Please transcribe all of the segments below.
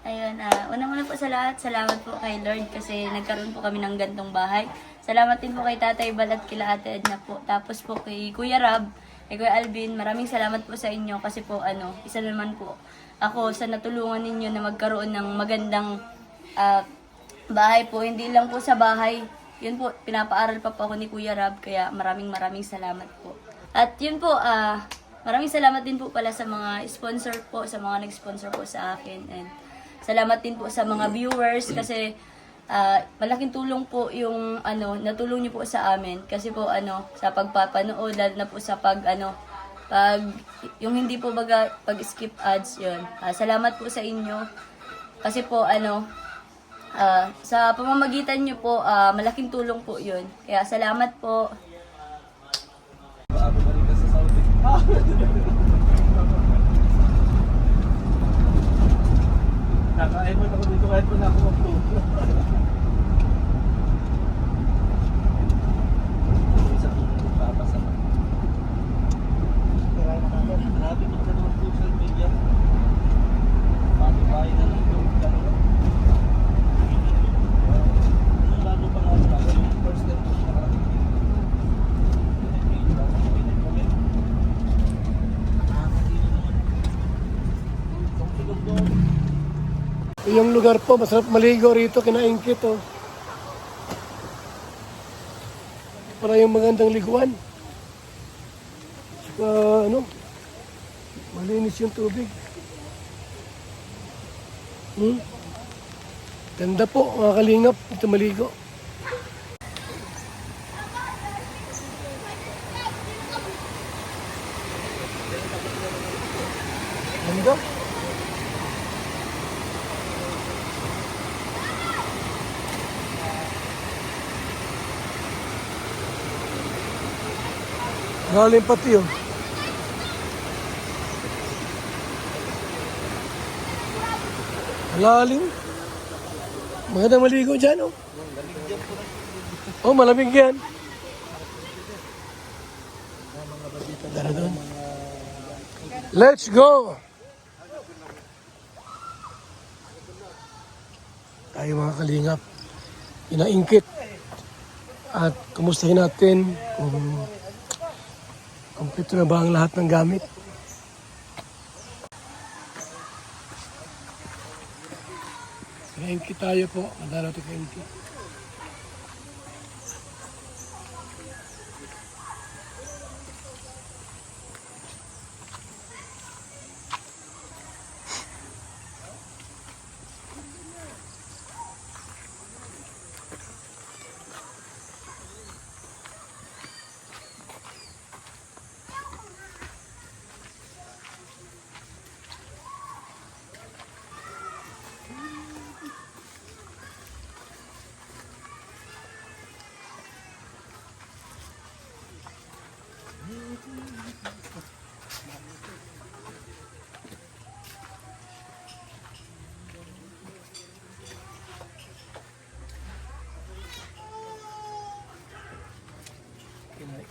Ayun, unang-una po sa lahat, salamat po kay Lord kasi nagkaroon po kami ng gantong bahay. Salamat din po kay Tatay Bal at kila Ate Edna po. Tapos po kay Kuya Rab, kay Kuya Alvin, maraming salamat po sa inyo kasi po isa naman po ako sa natulungan ninyo na magkaroon ng magandang bahay po. Hindi lang po sa bahay, yun po, pinapaaral pa po ako ni Kuya Rab, kaya maraming salamat po. At yun po, maraming salamat din po pala sa mga sponsor po, sa mga nag-sponsor po sa akin. And salamat din po sa mga viewers kasi malaking tulong po yung natulong niyo po sa amin kasi po sa pagpapanood, lalo na po sa pag yung hindi po pag skip ads yun. Salamat po sa inyo kasi po sa pamamagitan niyo po malaking tulong po yun. Kaya salamat po. Nakain mo ako dito kahit mo na ako mag-flow. Isang papasa pa. Grabe mo ka naman social media. Mati-bahay na lang yung gano'n. Lalo pa nga yung first step mo siya karating dito. Yung lugar po, masarap maligo rito, kinaingkit oh. Para yung magandang liguan. Saka malinis yung tubig. Ganda po, mga kalingap, dito maligo. Ganda. Galing pati yun. Lalim. Maganda maligo dyan, oh. Oh, malamig yan. Tara doon. Let's go! Tayo mga kalingap. Inaingkit. At kumustahin natin kung kumpleto na ba ang lahat ng gamit? Kaingkit tayo po. Madala ito kaingkit.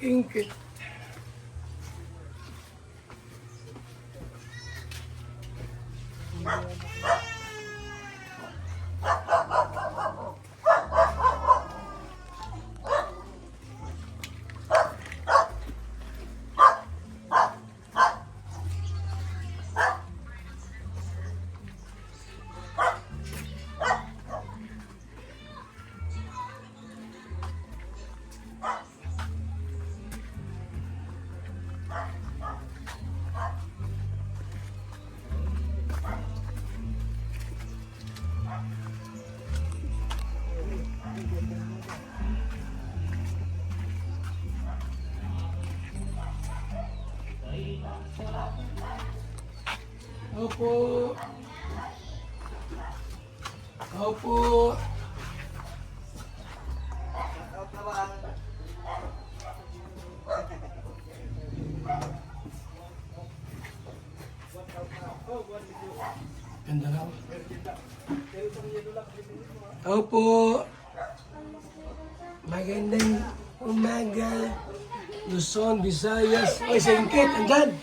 Ingkit. Opo. Opo. Ganda na. Opo. Magandang umaga. Luzon, Visayas. Oy, singkit, andyan.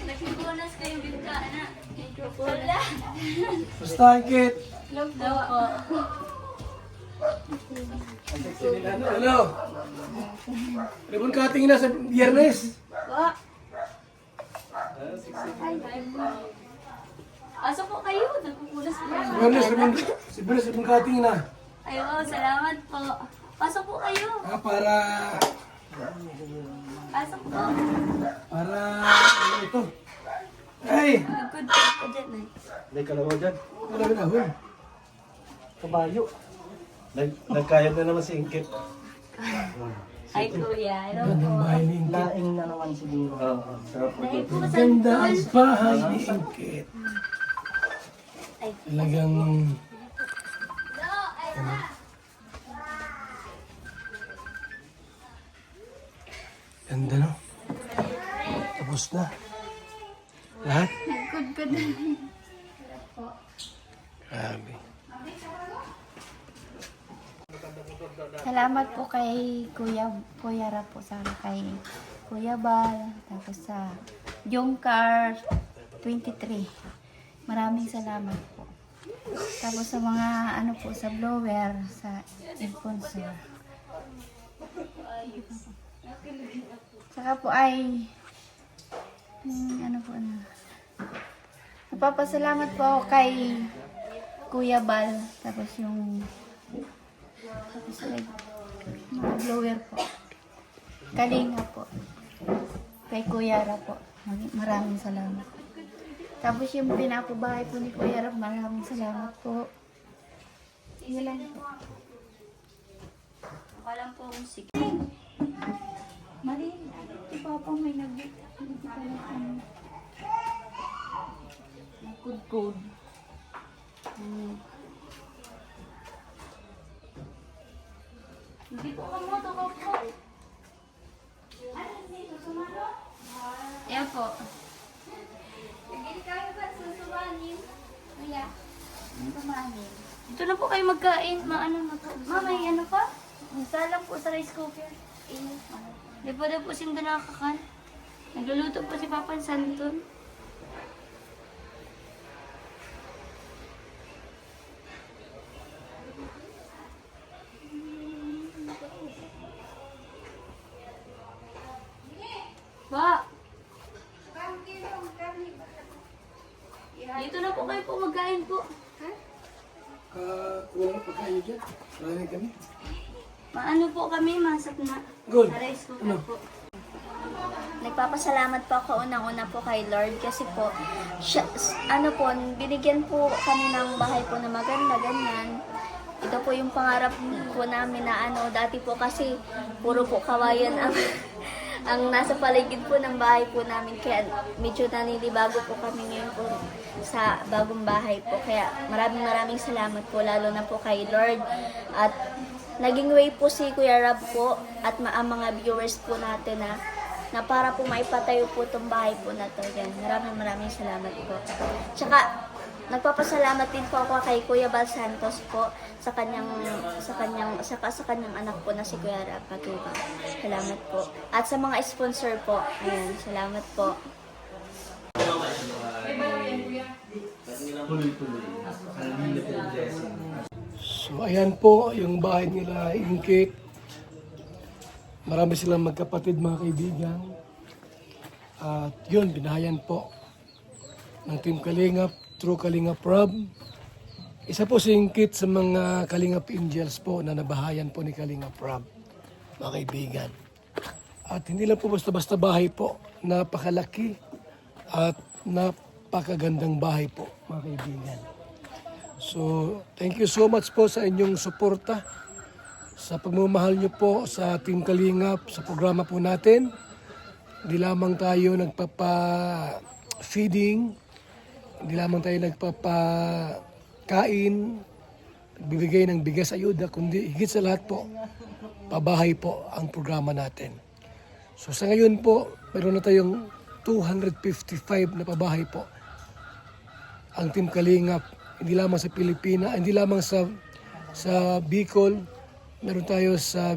Nag-bonus kayong bintana. po. Wala. Basta, Kit. Hello po. Ano? Ribbon cutting na sa biyernes. Po. Asa po kayo? Nagpupulas po. Biyernes, ribbon cutting na. Ay, wow, salamat po. Pasok po kayo. Para, Pasok po. ano ito? Ay! Good po dyan eh. May kalawa dyan. Wala na ahon. Kabayo. Nagkayod na naman si Ingkit. Ay, kuya. Hello Ganda ang po. bahay ni Ingkit. Laing na naman siguro. Oo. Sarap po. Dahil po sa Ganda ang bahay ni Ingkit. Ay. Talagang... Ganda, no? Tapos na. Lahat? Good. Grabe. Salamat po kay Kuya Rap po, sana kay Kuya Bal, tapos sa Jungkar 23. Maraming salamat po. Tapos sa mga ano po, sa blower, sa sponsor. Saka po ay ano po na. Nagpapasalamat po ako kay Kuya Bal, tapos yung tapos ay mga blower po. Kalinga po. Kay Kuya Ra po. Maraming salamat. Tapos yung pinapabahay po ni Kuya Ra, maraming salamat po. Yun lang po. Walang po musik. Mali, si Papa may Good. Hindi po kamoto ko po. Ayan po. Dito na po kayo magkain. Maano na po. May ano pa? Salang po sa rice cooker. Di pa daw po sinda nakakakan. Nagluluto po si Papa Santon. Ba? Dito na po kayo po magkain po. Walang pagkain dyan. Marami kami. Maano po kami, masap na. Good. Sa rice cooker po. Nagpapasalamat po ako unang-una po kay Lord kasi po, binigyan po kami ng bahay po na maganda, ganyan. Ito po yung pangarap po namin na dati po kasi puro po kawayan ang nasa paligid po ng bahay po namin. Kaya medyo naninibago po kami ngayon po sa bagong bahay po. Kaya maraming salamat po lalo na po kay Lord. At naging way po si Kuya Rab po at ang mga viewers po natin na para po maipatayo po itong bahay po na to. Yan. Maraming salamat po. Tsaka nagpapasalamat din po ako kay Kuya Bal Santos po sa kanyang anak po na si Kuya Rab Patuba. Salamat po. At sa mga sponsor po. Ayan, salamat po. So, ayan po yung bahay nila, Ingkit. Marami silang magkapatid, mga kaibigan. At yun, binahayan po ng Team Kalingap, True Kalingap Rob. Isa po si Ingkit sa mga Kalingap Angels po na nabahayan po ni Kalingap Rob, mga kaibigan. At hindi lang po basta-basta bahay po, napakalaki at napakagandang bahay po, mga kaibigan. So, thank you so much po sa inyong suporta, sa pagmamahal nyo po sa Team Kalingap, sa programa po natin. Hindi lamang tayo nagpapa-feeding, hindi lamang tayo nagpapa-kain, nagbibigay ng bigas ayuda, kundi higit sa lahat po, pabahay po ang programa natin. So sa ngayon po, meron na tayong 255 na pabahay po ang Team Kalingap. Hindi lamang sa Pilipinas, hindi lamang sa Bicol, meron tayo sa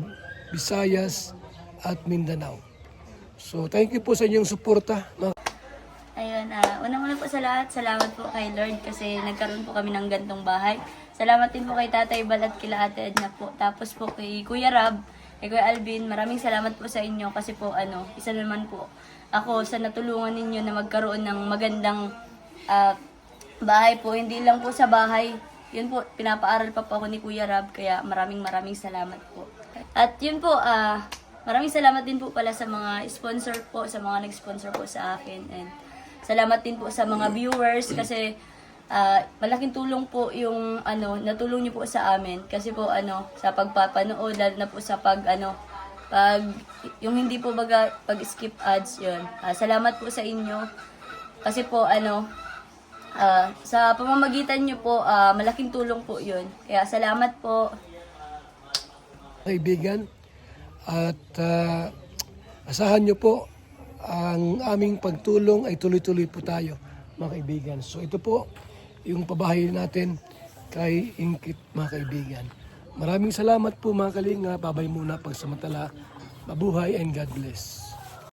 Visayas at Mindanao. So thank you po sa inyong suporta. Ayun, Unang-una po sa lahat, salamat po kay Lord kasi nagkaroon po kami ng gantong bahay. Salamat din po kay Tatay Bal at kila Ate Edna po. Tapos po kay Kuya Rab, kay Kuya Alvin, maraming salamat po sa inyo kasi po isa naman po ako sa natulungan ninyo na magkaroon ng magandang bahay po. Hindi lang po sa bahay, yun po, pinapaaral pa po ako ni Kuya Rab, kaya maraming salamat po. At yun po, maraming salamat din po pala sa mga sponsor po, sa mga nag-sponsor po sa akin. And salamat din po sa mga viewers kasi malaking tulong po yung natulong niyo po sa amin kasi po sa pagpapanood, lalo na po sa pag yung hindi po pag skip ads yun. Salamat po sa inyo kasi po sa pamamagitan niyo po malaking tulong po yun. Kaya salamat po. Kaibigan, at asahan nyo po ang aming pagtulong ay tuloy-tuloy po tayo, mga kaibigan. So ito po yung pabahay natin kay Ingkit, mga kaibigan. Maraming salamat po, mga kalinga. Babay muna pagsamantala. Mabuhay and God bless.